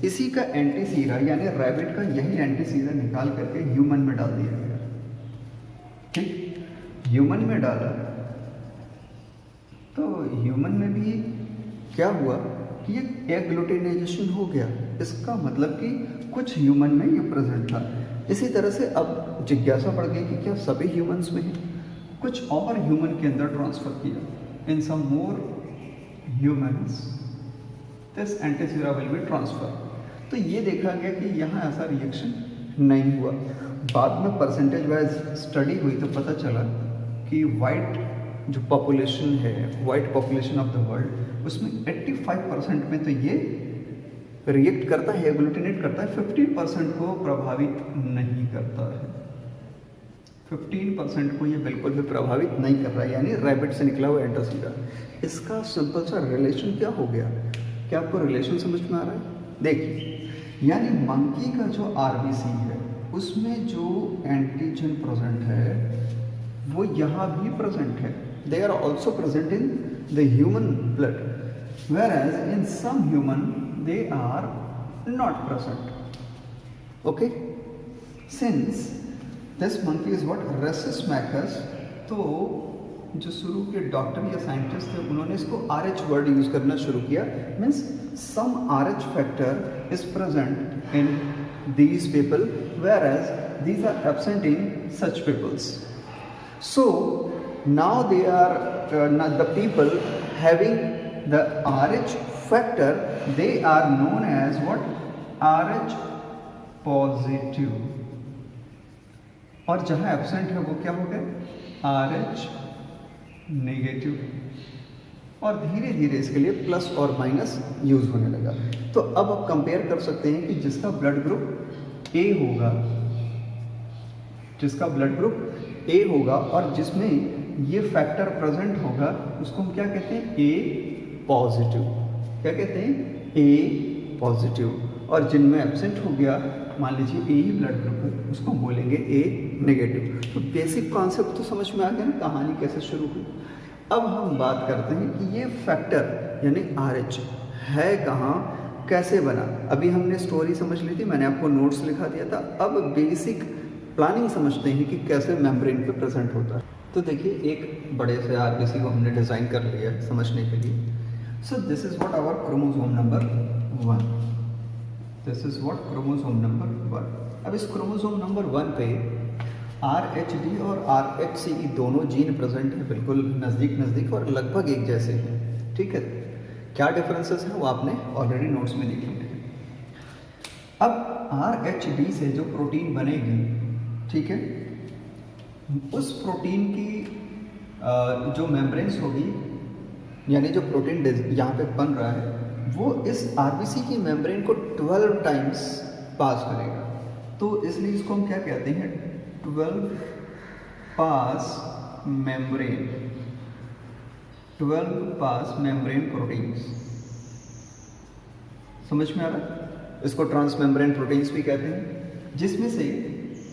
इसी का एंटीसीरा यानी रैबिट का यही एंटीसीरा निकाल करके ह्यूमन में डाल दिया गया, ठीक। ह्यूमन में डाला तो ह्यूमन में भी क्या हुआ कि ये एग्लूटिनाइजेशन हो गया। इसका मतलब कि कुछ ह्यूमन में ये प्रेजेंट था। इसी तरह से अब जिज्ञासा बढ़ गई कि क्या सभी ह्यूमंस में है? कुछ और ह्यूमन के अंदर ट्रांसफर किया। In some more humans this antisera will be transfer. तो ये देखा गया कि यहाँ ऐसा रिएक्शन नहीं हुआ। बाद में परसेंटेज वाइज स्टडी हुई तो पता चला कि वाइट जो पॉपुलेशन है, white population of the world, उसमें 85% में तो ये रिएक्ट करता है, एग्लूटिनेट करता है, 15% को प्रभावित नहीं करता है। 15% को ये बिल्कुल भी प्रभावित नहीं कर रहा है, यानी रैबिट से निकला हुआ एंटीसीरा। इसका सिंपल सा रिलेशन क्या हो गया? क्या आपको रिलेशन समझ में आ रहा है? देखिए, यानी मंकी का जो आरबीसी है उसमें जो एंटीजन प्रेजेंट है वो यहाँ भी प्रेजेंट है। They are also present in the human blood, whereas in some human they are not present. Okay, since this monkey is what rhesus macaque, तो जो शुरू के डॉक्टर या साइंटिस्ट थे उन्होंने इसको RH वर्ड यूज करना शुरू किया। Means some RH factor is present in these people, whereas these are absent in such peoples. So now they are not the people having the RH factor, they are known as what? RH positive. और जहाँ absent है वो क्या हो गए? RH negative. और धीरे धीरे इसके लिए प्लस और माइनस यूज होने लगा। तो अब आप कंपेयर कर सकते हैं कि जिसका ब्लड ग्रुप ए होगा, जिसका ब्लड ग्रुप ए होगा और जिसमें ये फैक्टर प्रेजेंट होगा उसको हम क्या कहते हैं? ए पॉजिटिव। क्या कहते हैं? ए पॉजिटिव। और जिनमें एब्सेंट हो गया, मान लीजिए ए ही ब्लड ग्रुप है, उसको हम बोलेंगे ए नेगेटिव। तो बेसिक कॉन्सेप्ट तो समझ में आ गया ना, कहानी कैसे शुरू हुई। अब हम बात करते हैं कि ये फैक्टर यानी RH है कहाँ, कैसे बना। अभी हमने स्टोरी समझ ली थी, मैंने आपको नोट्स लिखा दिया था। अब बेसिक प्लानिंग समझते हैं कि कैसे मेम्ब्रेन पे प्रेजेंट होता है। तो देखिए, एक बड़े से आरबीसी को हमने डिज़ाइन कर लिया है समझने के लिए। So this is what our chromosome number 1। This is what chromosome number 1। अब इस क्रोमोसोम नंबर 1 पे RHD और RHC दोनों जीन प्रेजेंट है, बिल्कुल नज़दीक नज़दीक और लगभग एक जैसे हैं, ठीक है। क्या डिफरेंसेस हैं वो आपने ऑलरेडी नोट्स में देख लिए हैं। अब RHD से जो प्रोटीन बनेगी, ठीक है, उस प्रोटीन की जो मेम्ब्रेन्स होगी, यानी जो प्रोटीन यहाँ पे बन रहा है वो इस आरबीसी की मेम्ब्रेन को 12 टाइम्स पास करेगा। तो इसलिए इसको हम क्या कहते हैं? 12 पास मेम्ब्रेन। 12 पास मेम्ब्रेन प्रोटीन्स। समझ में आ रहा है? इसको ट्रांस मेम्ब्रेन प्रोटीन्स भी कहते हैं, जिसमें से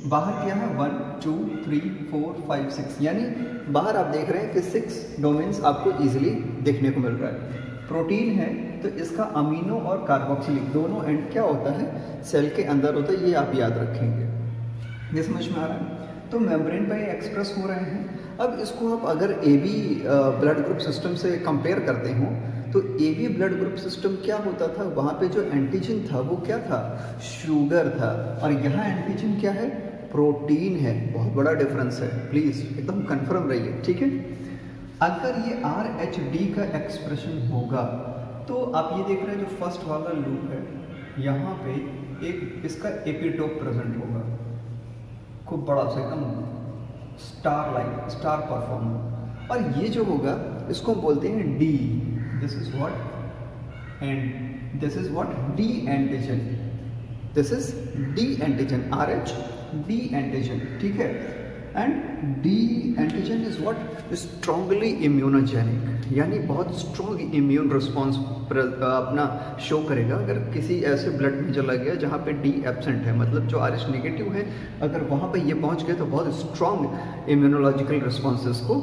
बाहर क्या है 1 2 3 4 5 6, यानी बाहर आप देख रहे हैं कि 6 डोमेन्स आपको इजीली देखने को मिल रहा है। प्रोटीन है तो इसका अमीनो और कार्बोक्सिलिक दोनों एंड क्या होता है, सेल के अंदर होता है, ये आप याद रखेंगे। ये समझ में आ रहा है? तो मेम्ब्रेन पे एक्सप्रेस हो रहे हैं। अब इसको आप अगर AB ब्लड ग्रुप सिस्टम से कंपेयर करते हो तो AB ब्लड ग्रुप सिस्टम क्या होता था, वहाँ पे जो एंटीजन था वो क्या था, शुगर था, और यहाँ एंटीजन क्या है, प्रोटीन है। बहुत बड़ा डिफरेंस है, प्लीज़ एकदम कंफर्म रहिए, ठीक है। अगर ये RH/D का एक्सप्रेशन होगा तो आप ये देख रहे हैं जो फर्स्ट वाला लूप है, यहाँ पे एक इसका एपिटोप प्रेजेंट होगा, खूब बड़ा सा एकदम स्टार लाइक, स्टार परफॉर्मर। और ये जो होगा इसको बोलते हैं D, this is what, and this is what, D antigen, this is D antigen, RH/D antigen, ठीक है। And D antigen is what, strongly immunogenic, यानी बहुत स्ट्रॉन्ग इम्यून रिस्पॉन्स अपना शो करेगा अगर किसी ऐसे ब्लड में चला गया जहाँ पे D एब्सेंट है, मतलब जो RH नेगेटिव है, अगर वहाँ पे ये पहुँच गए तो बहुत स्ट्रॉन्ग इम्यूनोलॉजिकल रिस्पॉन्सेस को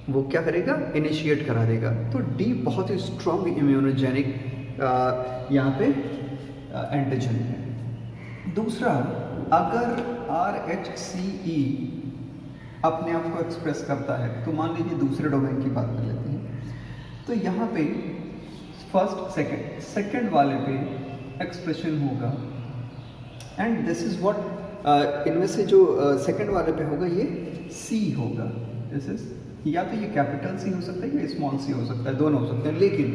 वो क्या करेगा, इनिशिएट करा देगा। तो D बहुत ही स्ट्रॉन्ग इम्यूनोजेनिक यहाँ पे एंटीजन है। दूसरा, अगर RHCE अपने आप को एक्सप्रेस करता है तो मान लीजिए दूसरे डोमेन की बात कर लेते हैं, तो यहाँ पे फर्स्ट सेकंड वाले पे एक्सप्रेशन होगा, एंड दिस इज व्हाट, इनमें से जो सेकंड वाले पे होगा ये C होगा। दिस इज, या तो ये कैपिटल C हो सकता है या स्मॉल c हो सकता है, दोनों हो सकते हैं, लेकिन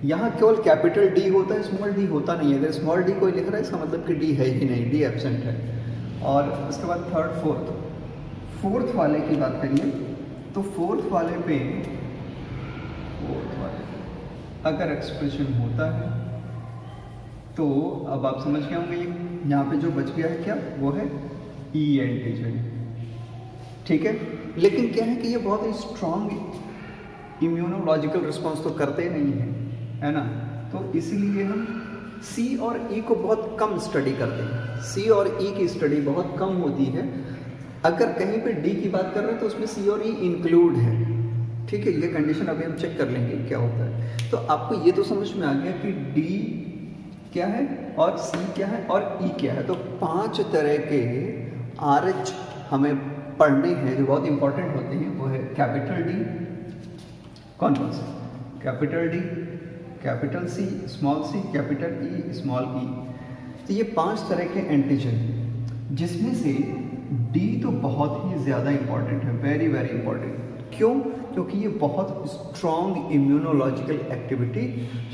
यहाँ केवल कैपिटल D होता है, स्मॉल d होता नहीं है। अगर स्मॉल d कोई लिख रहा है इसका मतलब कि D है ही नहीं, D एब्सेंट है। और उसके बाद थर्ड, फोर्थ वाले की बात करिए तो फोर्थ वाले पे अगर एक्सप्रेशन होता है तो अब आप समझ गए होंगे, ये यहाँ पे जो बच गया है क्या, वो है E एंटीजन, ठीक है। लेकिन क्या है कि ये बहुत ही स्ट्रॉन्ग इम्यूनोलॉजिकल रिस्पॉन्स तो करते नहीं हैं, है ना, तो इसीलिए हम C और E को बहुत कम स्टडी करते हैं। C और E की स्टडी बहुत कम होती है। अगर कहीं पे D की बात कर रहे हैं तो उसमें C और E इंक्लूड है, ठीक है। ये कंडीशन अभी हम चेक कर लेंगे क्या होता है। तो आपको ये तो समझ में आ गया कि D क्या है और C क्या है और E क्या है। तो 5 तरह के RH हमें पढ़ने हैं जो बहुत इंपॉर्टेंट होते हैं। वो है कैपिटल D, कौन कौन से, capital D, capital C, small c, capital E, small e। तो ये 5 तरह के एंटीजन, जिसमें से D तो बहुत ही ज़्यादा इंपॉर्टेंट है, वेरी वेरी इंपॉर्टेंट। क्यों? क्योंकि ये बहुत स्ट्रॉन्ग इम्यूनोलॉजिकल एक्टिविटी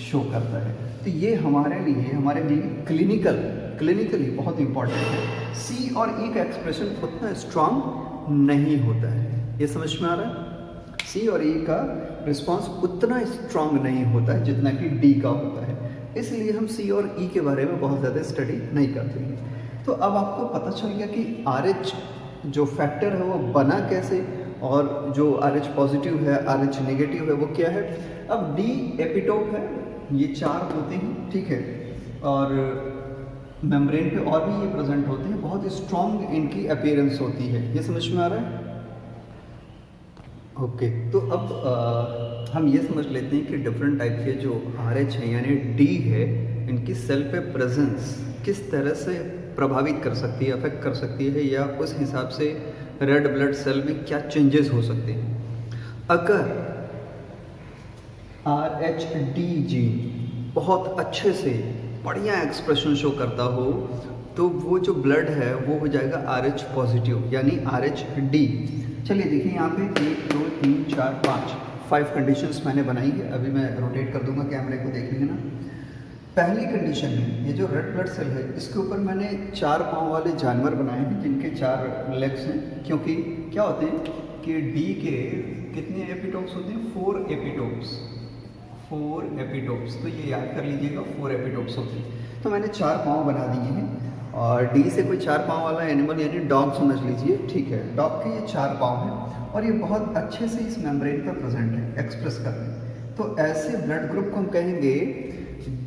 शो करता है। तो ये हमारे लिए क्लिनिकली बहुत इंपॉर्टेंट है। C और E का एक्सप्रेशन उतना स्ट्रॉन्ग नहीं होता है, ये समझ में आ रहा है। C और E का रिस्पॉन्स उतना स्ट्रॉन्ग नहीं होता है जितना कि D का होता है, इसलिए हम C और E के बारे में बहुत ज़्यादा स्टडी नहीं करते हैं। तो अब आपको पता चल गया कि RH जो फैक्टर है वो बना कैसे, और जो RH पॉजिटिव है, RH नेगेटिव है, वो क्या है। अब D एपिटोप है, ये 4 होते हैं, ठीक है, और मेम्ब्रेन पे और भी ये प्रेजेंट होते हैं, बहुत स्ट्रॉन्ग इनकी अपीयरेंस होती है, ये समझ में आ रहा है। ओके, तो अब हम ये समझ लेते हैं कि डिफरेंट टाइप के जो RH हैं यानी D है, इनकी सेल पे प्रेजेंस किस तरह से प्रभावित कर सकती है, अफेक्ट कर सकती है, या उस हिसाब से रेड ब्लड सेल में क्या चेंजेस हो सकते हैं। अगर RH/D जीन बहुत अच्छे से बढ़िया एक्सप्रेशन शो करता हो तो वो जो ब्लड है वो हो जाएगा RH पॉजिटिव यानी RH/D। चलिए देखिए यहाँ पे 1 2 3 4 5 कंडीशंस मैंने बनाई है। अभी मैं रोटेट कर दूंगा कैमरे को, देख लेंगे ना। पहली कंडीशन में ये जो रेड ब्लड सेल है इसके ऊपर मैंने 4 पाँव वाले जानवर बनाए हैं जिनके 4 लेग्स हैं, क्योंकि क्या होते हैं कि D के कितने एपिटोप्स होते हैं, 4 एपिटोप्स। तो ये याद कर लीजिएगा 4 एपिटोप्स होते हैं। तो मैंने 4 पाँव बना दिए हैं और डी से कोई 4 पाँव वाला एनिमल यानी डॉग समझ लीजिए, ठीक है। डॉग के ये 4 पाँव हैं और ये बहुत अच्छे से इस मेम्ब्रेन पर प्रेजेंट है, एक्सप्रेस कर रहे हैं। तो ऐसे ब्लड ग्रुप को हम कहेंगे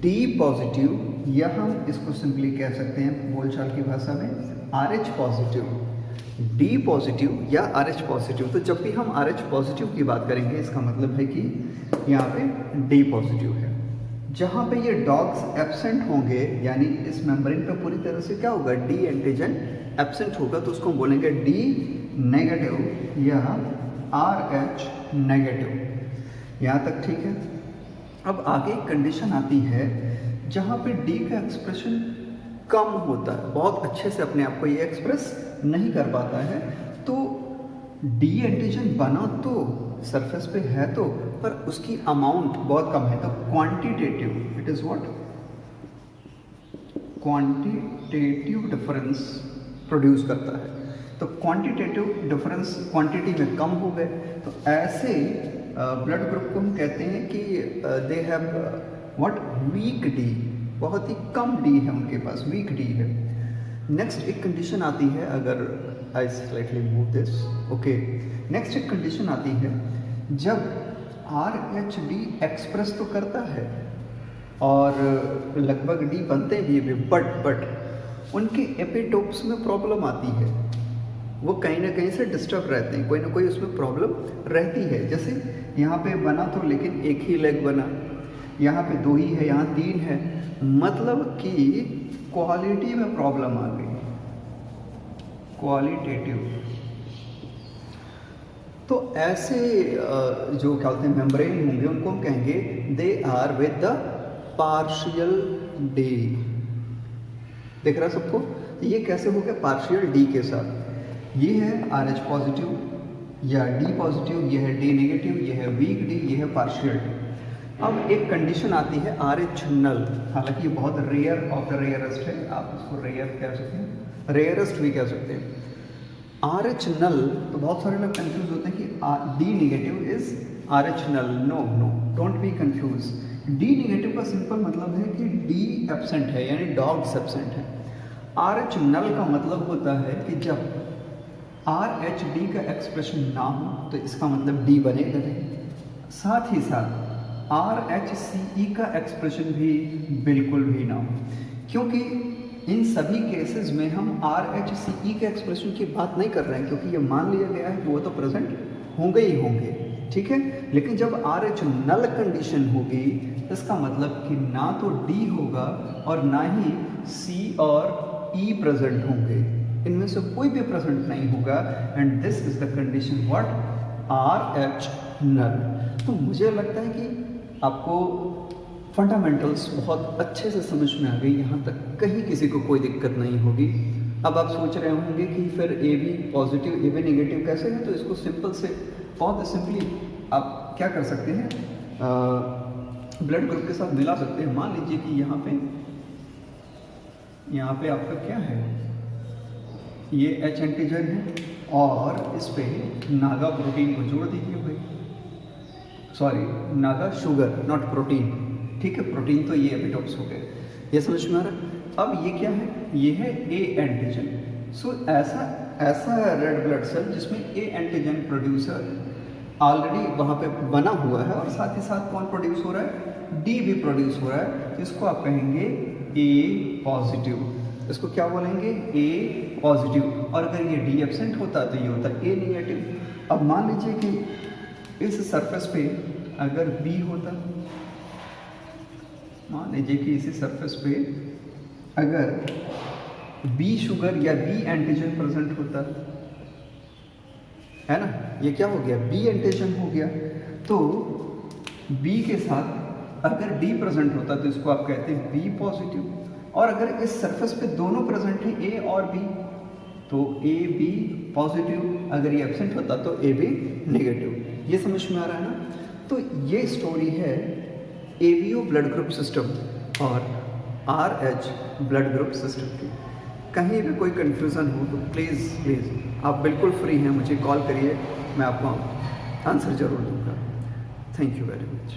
डी पॉजिटिव, या हम इसको सिंपली कह सकते हैं बोलचाल की भाषा में RH पॉजिटिव। डी पॉजिटिव या RH पॉजिटिव। तो जब भी हम RH पॉजिटिव की बात करेंगे इसका मतलब है कि यहाँ पे डी पॉजिटिव है। जहाँ पे ये डॉग्स एब्सेंट होंगे यानी इस मेम्ब्रेन पे पूरी तरह से क्या होगा, डी एंटीजन एब्सेंट होगा, तो उसको हम बोलेंगे डी नेगेटिव या RH नेगेटिव। यहाँ तक ठीक है। अब आगे एक कंडीशन आती है जहाँ पे डी का एक्सप्रेशन कम होता है, बहुत अच्छे से अपने आप को ये एक्सप्रेस नहीं कर पाता है। तो डी एंटीजन बना तो सरफेस पे है तो, पर उसकी अमाउंट बहुत कम है, तो quantitative, it is what, quantitative difference produce करता है। तो क्वांटिटेटिव डिफरेंस क्वांटिटी में कम हो गए, तो ऐसे ब्लड ग्रुप को हम कहते हैं कि they have what, weak D, बहुत ही कम डी है उनके पास, वीक डी है। नेक्स्ट एक कंडीशन आती है, अगर I slightly move this, okay, next एक कंडीशन आती है जब RH डी एक्सप्रेस तो करता है और लगभग डी बनते भी है, बट उनके एपिटोप्स में प्रॉब्लम आती है, वो कहीं ना कहीं से डिस्टर्ब रहते हैं, कोई ना कोई उसमें प्रॉब्लम रहती है। जैसे यहाँ पे बना तो लेकिन एक ही लेग बना, यहाँ पे 2 ही है, यहाँ 3 है, मतलब कि क्वालिटी में प्रॉब्लम आ गई, क्वालिटेटिव। तो ऐसे जो क्या बोलते हैं मेम्ब्रेन होंगे उनको हम कहेंगे they are with the partial D. देख रहा है सबको, ये कैसे हो गया पार्शियल डी के साथ, ये है RH पॉजिटिव या डी पॉजिटिव, ये है डी नेगेटिव, ये है वीक डी, ये है पार्शियल डी। अब एक कंडीशन आती है RH नल, हालांकि ये बहुत रेयर ऑफ द रेयरेस्ट है, आप इसको रेयर कह सकते हैं, रेयरेस्ट भी कह सकते हैं। RH नल, तो बहुत सारे लोग कंफ्यूज होते हैं कि D negative is RH null, no don't be confuse. D negative का सिंपल मतलब है कि डी एब्सेंट है यानी डॉग्स एब्सेंट है। RH नल का मतलब होता है कि जब RH डी का एक्सप्रेशन ना हो तो इसका मतलब डी बनेगा नहीं, साथ ही साथ RHCE का एक्सप्रेशन भी बिल्कुल भी ना हो, क्योंकि इन सभी केसेस में हम RHCE के एक्सप्रेशन की बात नहीं कर रहे हैं, क्योंकि ये मान लिया गया है कि वो तो प्रेजेंट होंगे ही होंगे, ठीक है। लेकिन जब RH नल कंडीशन होगी इसका मतलब कि ना तो D होगा और ना ही C और E प्रेजेंट होंगे, इनमें से कोई भी प्रेजेंट नहीं होगा, and this is the condition what, RH नल। तो मुझे लगता है कि आपको फंडामेंटल्स बहुत अच्छे से समझ में आ गई, यहाँ तक कहीं किसी को कोई दिक्कत नहीं होगी। अब आप सोच रहे होंगे कि फिर AB पॉजिटिव AB नेगेटिव कैसे है, तो इसको सिंपल से बहुत सिंपली आप क्या कर सकते हैं, ब्लड ग्रुप के साथ मिला सकते हैं। मान लीजिए कि यहाँ पे आपका क्या है, ये H एंटीजन है और इस पे नागा प्रोटीन को जोड़ दीजिए भाई, sorry Naga sugar not protein, ठीक है, प्रोटीन तो ये एपिटोप्स हो गए, ये समझ में आ रहा है। अब ये क्या है, ये है A एंटीजन। सो ऐसा रेड ब्लड सेल जिसमें A एंटीजन प्रोड्यूसर ऑलरेडी वहाँ पे बना हुआ है और साथ ही साथ कौन प्रोड्यूस हो रहा है, D भी प्रोड्यूस हो रहा है, तो इसको आप कहेंगे A पॉजिटिव। इसको क्या बोलेंगे, A पॉजिटिव। और अगर ये D एब्सेंट होता तो ये होता A नेगेटिव। अब मान लीजिए कि इस सरफेस पे अगर B होता, मान लीजिए कि इसी सरफेस पे अगर B शुगर या B एंटीजन प्रेजेंट होता है ना, ये क्या हो गया, B एंटीजन हो गया। तो B के साथ अगर D प्रेजेंट होता तो इसको आप कहते हैं B पॉजिटिव। और अगर इस सरफेस पे दोनों प्रेजेंट है A और B तो AB पॉजिटिव, अगर ये एब्सेंट होता तो AB नेगेटिव। ये समझ में आ रहा है ना। तो ये स्टोरी है ABO ब्लड ग्रुप सिस्टम और RH ब्लड ग्रुप सिस्टम की। कहीं भी कोई कन्फ्यूज़न हो तो प्लीज़ आप बिल्कुल फ्री हैं, मुझे कॉल करिए, मैं आपको आंसर ज़रूर दूंगा। Thank you very much.